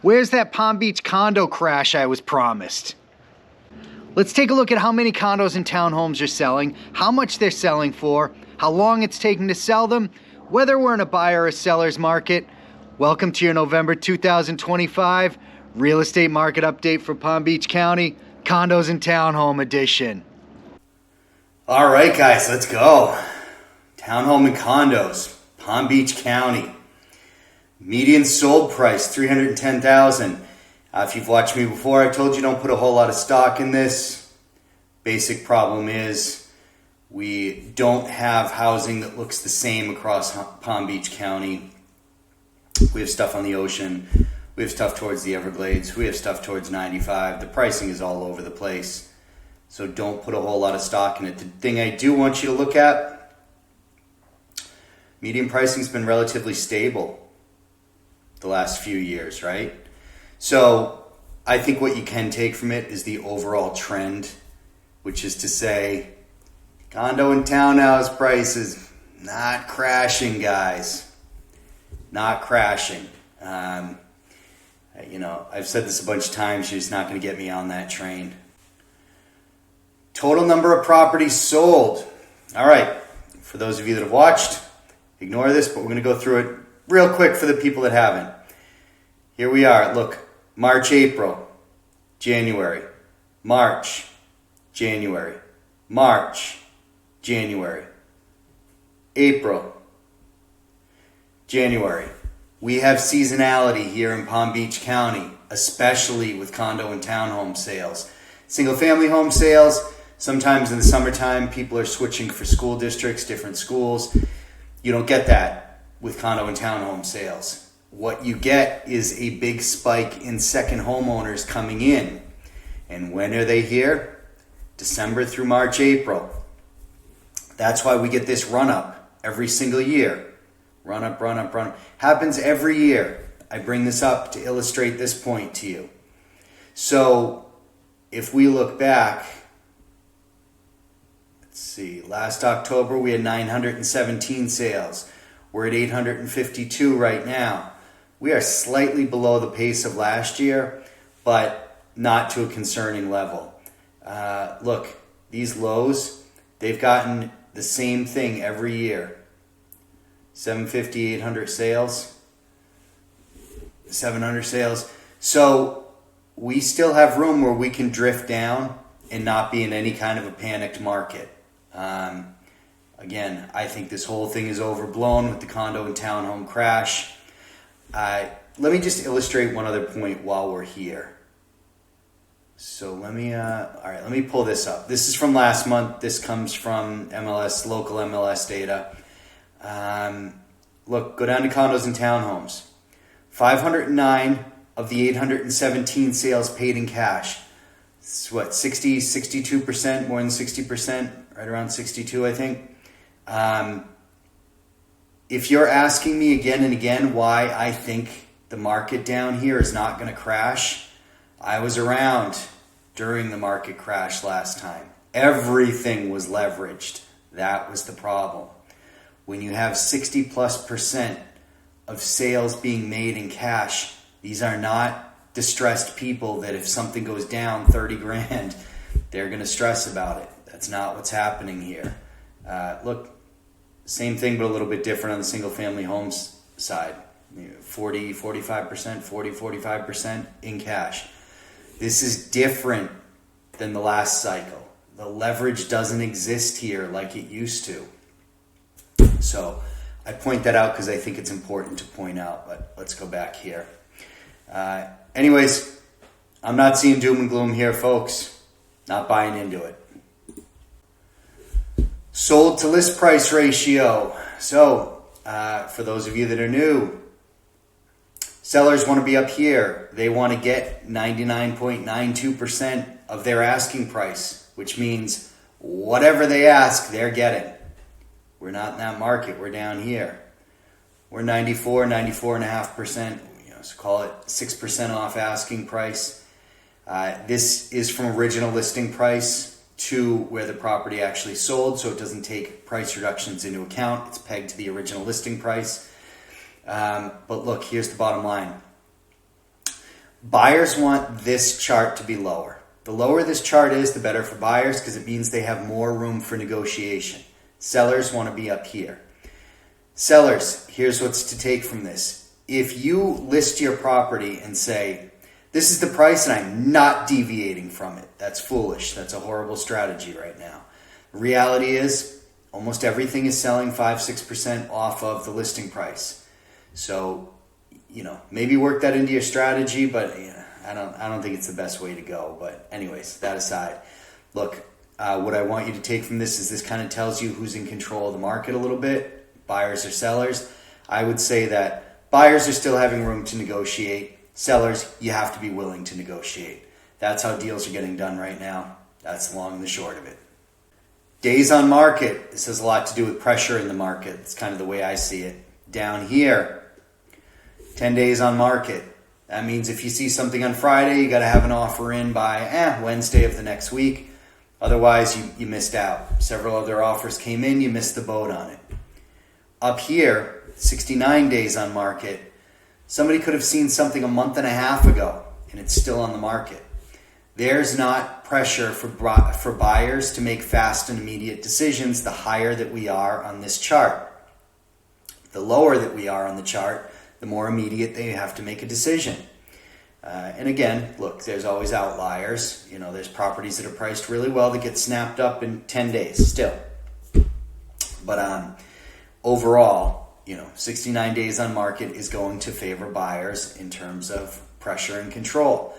Where's that Palm Beach condo crash I was promised? Let's take a look at how many condos and townhomes are selling, how much they're selling for, how long it's taking to sell them, whether we're in a buyer or seller's market. Welcome to your November 2025 real estate market update for Palm Beach County, condos and townhome edition. All right, guys, let's go. Townhome and condos, Palm Beach County. Median sold price, $310,000. If you've watched me before, I told you don't put a whole lot of stock in this. Basic problem is we don't have housing that looks the same across Palm Beach County. We have stuff on the ocean. We have stuff towards the Everglades. We have stuff towards 95. The pricing is all over the place. So don't put a whole lot of stock in it. The thing I do want you to look at, median pricing's been relatively stable the last few years, right? So I think what you can take from it is the overall trend, which is to say condo and townhouse prices not crashing, guys. Not crashing. I've said this a bunch of times. You're just not going to get me on that train. Total number of properties sold. All right. For those of you that have watched, ignore this, but we're going to go through it real quick for the people that haven't. Here we are. Look, March, April, January, March, January, March, January, April, January. We have seasonality here in Palm Beach County, especially with condo and townhome sales. Single family home sales, sometimes in the summertime, people are switching for school districts, different schools. You don't get that with condo and townhome sales. What you get is a big spike in second homeowners coming in. And when are they here? December through March, April. That's why we get this run up every single year. Run up, run up, run up. Happens every year. I bring this up to illustrate this point to you. So if we look back, let's see, last October we had 917 sales. We're at 852 right now. We are slightly below the pace of last year, but not to a concerning level. Look, these lows, they've gotten the same thing every year. 750, 800 sales, 700 sales. So we still have room where we can drift down and not be in any kind of a panicked market. Again, I think this whole thing is overblown with the condo and townhome crash. Let me just illustrate one other point while we're here. So let me pull this up. This is from last month. This comes from MLS, local MLS data. Look, go down to condos and townhomes. 509 of the 817 sales paid in cash. It's what, 62%, more than 60%, right around 62, I think. If you're asking me again and again why I think the market down here is not going to crash, I was around during the market crash last time. Everything was leveraged. That was the problem. When you have 60+% of sales being made in cash, these are not distressed people that if something goes down 30 grand, they're going to stress about it. That's not what's happening here. Look, same thing, but a little bit different on the single family homes side. 45% in cash. This is different than the last cycle. The leverage doesn't exist here like it used to. So I point that out because I think it's important to point out, but let's go back here. Anyways, I'm not seeing doom and gloom here, folks. Not buying into it. Sold to list price ratio. So for those of you that are new, sellers want to be up here. They want to get 99.92% of their asking price, which means whatever they ask, they're getting. We're not in that market. We're down here. We're 94.5%. So call it 6% off asking price. This is from original listing price to where the property actually sold, so it doesn't take price reductions into account. It's pegged to the original listing price. But look, here's the bottom line. Buyers want this chart to be lower. The lower this chart is, the better for buyers because it means they have more room for negotiation. Sellers want to be up here. Sellers, here's what's to take from this. If you list your property and say, this is the price and I'm not deviating from it, that's foolish. That's a horrible strategy right now. The reality is almost everything is selling 5-6% off of the listing price. So, maybe work that into your strategy, but I don't think it's the best way to go. But anyways, that aside, look, what I want you to take from this is this kind of tells you who's in control of the market a little bit. Buyers or sellers. I would say that buyers are still having room to negotiate. Sellers, you have to be willing to negotiate. That's how deals are getting done right now. That's the long and the short of it. Days on market. This has a lot to do with pressure in the market. It's kind of the way I see it. Down here, 10 days on market. That means if you see something on Friday, you got to have an offer in by Wednesday of the next week. Otherwise, you missed out. Several other offers came in, you missed the boat on it. Up here, 69 days on market. Somebody could have seen something a month and a half ago, and it's still on the market. There's not pressure for buyers to make fast and immediate decisions the higher that we are on this chart. The lower that we are on the chart, the more immediate they have to make a decision. And again, look, there's always outliers. There's properties that are priced really well that get snapped up in 10 days still. But overall, 69 days on market is going to favor buyers in terms of pressure and control.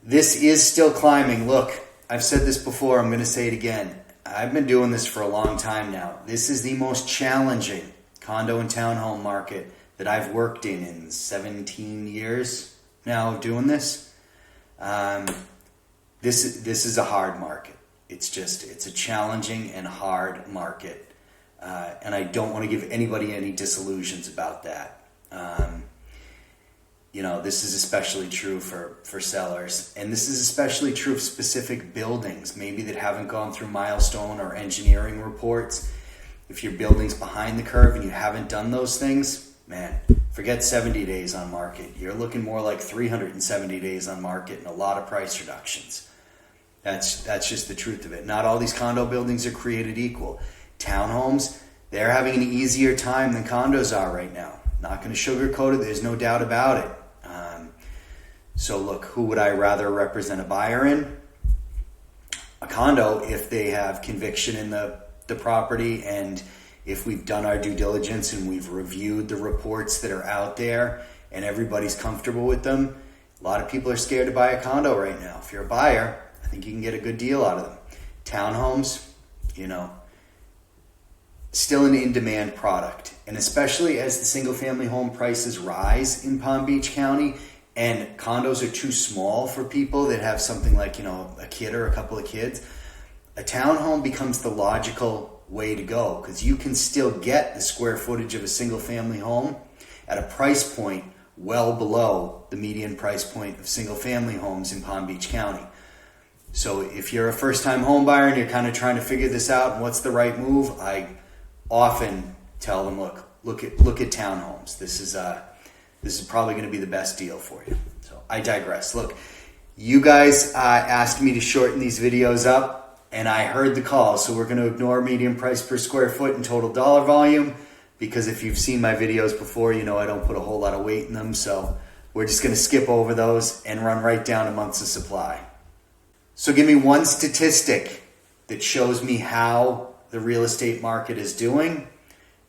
This is still climbing. Look, I've said this before. I'm going to say it again. I've been doing this for a long time now. This is the most challenging condo and townhome market that I've worked in 17 years now doing this. This is a hard market. It's a challenging and hard market. And I don't want to give anybody any disillusions about that. This is especially true for sellers. And this is especially true of specific buildings, maybe that haven't gone through milestone or engineering reports. If your building's behind the curve and you haven't done those things, man, forget 70 days on market. You're looking more like 370 days on market and a lot of price reductions. That's just the truth of it. Not all these condo buildings are created equal. Townhomes, they're having an easier time than condos are right now. Not going to sugarcoat it. There's no doubt about it. So look, who would I rather represent a buyer in? A condo, if they have conviction in the property and if we've done our due diligence and we've reviewed the reports that are out there and everybody's comfortable with them. A lot of people are scared to buy a condo right now. If you're a buyer, I think you can get a good deal out of them. Townhomes, still an in-demand product. And especially as the single-family home prices rise in Palm Beach County and condos are too small for people that have something like, a kid or a couple of kids, a townhome becomes the logical way to go because you can still get the square footage of a single-family home at a price point well below the median price point of single-family homes in Palm Beach County. So if you're a first-time home buyer and you're kind of trying to figure this out and what's the right move, I often tell them, look at townhomes. This is probably going to be the best deal for you. So I digress. Look, you guys asked me to shorten these videos up, and I heard the call. So we're going to ignore median price per square foot and total dollar volume because if you've seen my videos before, I don't put a whole lot of weight in them. So we're just going to skip over those and run right down to months of supply. So give me one statistic that shows me how the real estate market is doing,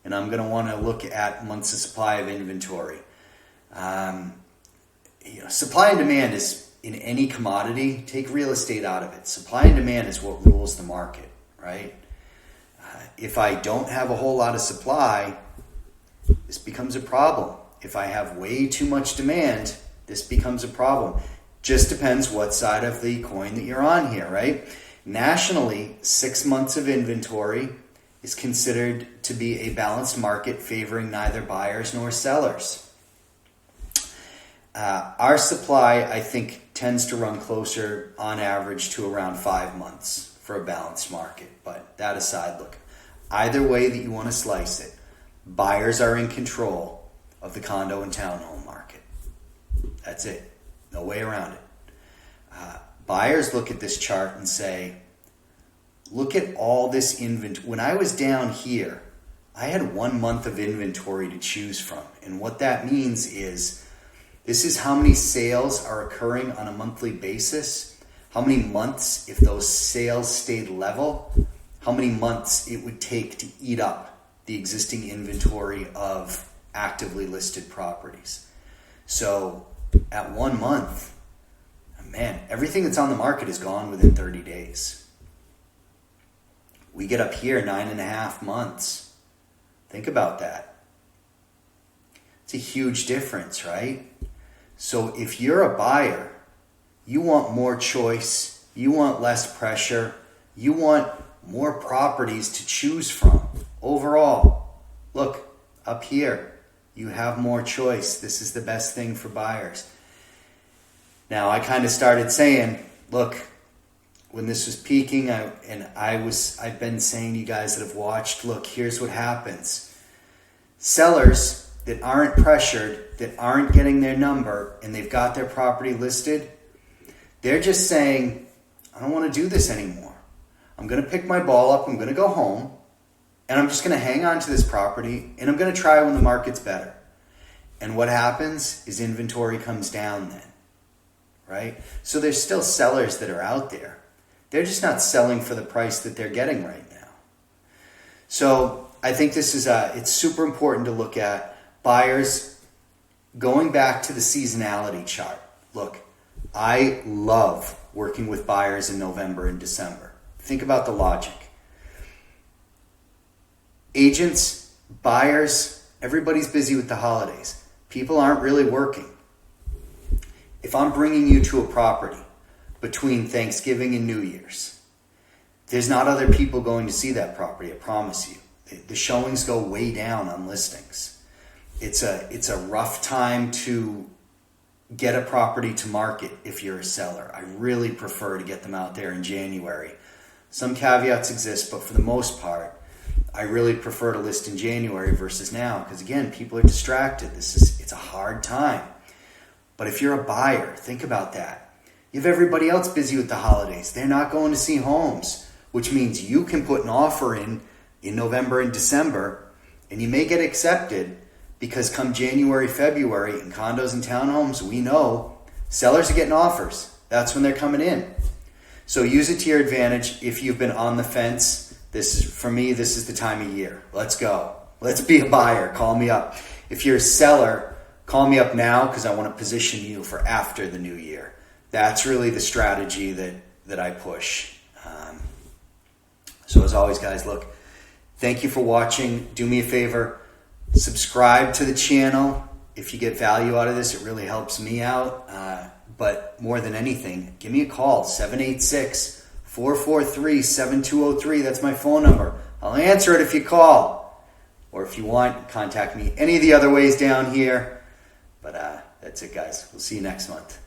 and I'm going to want to look at months of supply of inventory. Supply and demand is in any commodity. Take real estate out of it. Supply and demand is what rules the market, right? If I don't have a whole lot of supply, this becomes a problem. If I have way too much demand, this becomes a problem. Just depends what side of the coin that you're on here, right? Nationally, 6 months of inventory is considered to be a balanced market favoring neither buyers nor sellers. Our supply, I think, tends to run closer on average to around 5 months for a balanced market. But that aside, look, either way that you want to slice it, buyers are in control of the condo and townhome market. That's it. No way around it. Buyers look at this chart and say, look at all this inventory. When I was down here, I had 1 month of inventory to choose from. And what that means is, this is how many sales are occurring on a monthly basis, how many months, if those sales stayed level, how many months it would take to eat up the existing inventory of actively listed properties. So at 1 month, man, everything that's on the market is gone within 30 days. We get up here 9.5 months. Think about that. It's a huge difference, right? So if you're a buyer, you want more choice, you want less pressure, you want more properties to choose from. Overall, look, up here, you have more choice. This is the best thing for buyers. Now, I kind of started saying, look, when this was peaking, I've been saying to you guys that have watched, look, here's what happens. Sellers that aren't pressured, that aren't getting their number, and they've got their property listed, they're just saying, I don't want to do this anymore. I'm going to pick my ball up, I'm going to go home, and I'm just going to hang on to this property, and I'm going to try when the market's better. And what happens is inventory comes down then, right? So there's still sellers that are out there. They're just not selling for the price that they're getting right now. So I think this is it's super important to look at. Buyers, going back to the seasonality chart. Look, I love working with buyers in November and December. Think about the logic. Agents, buyers, everybody's busy with the holidays. People aren't really working. If I'm bringing you to a property between Thanksgiving and New Year's, there's not other people going to see that property, I promise you. The showings go way down on listings. It's a rough time to get a property to market if you're a seller. I really prefer to get them out there in January. Some caveats exist, but for the most part, I really prefer to list in January versus now, because again, people are distracted. It's a hard time. But if you're a buyer, think about that. You have everybody else busy with the holidays. They're not going to see homes, which means you can put an offer in November and December, and you may get accepted, because come January, February, in condos and townhomes, we know sellers are getting offers. That's when they're coming in. So use it to your advantage. If you've been on the fence, for me, this is the time of year. Let's go. Let's be a buyer. Call me up. If you're a seller, call me up now, because I want to position you for after the new year. That's really the strategy that I push. So as always, guys, look, thank you for watching. Do me a favor. Subscribe to the channel. If you get value out of this, it really helps me out. But more than anything, give me a call, 786-443-7203. That's my phone number. I'll answer it if you call. Or if you want, contact me any of the other ways down here. But that's it, guys. We'll see you next month.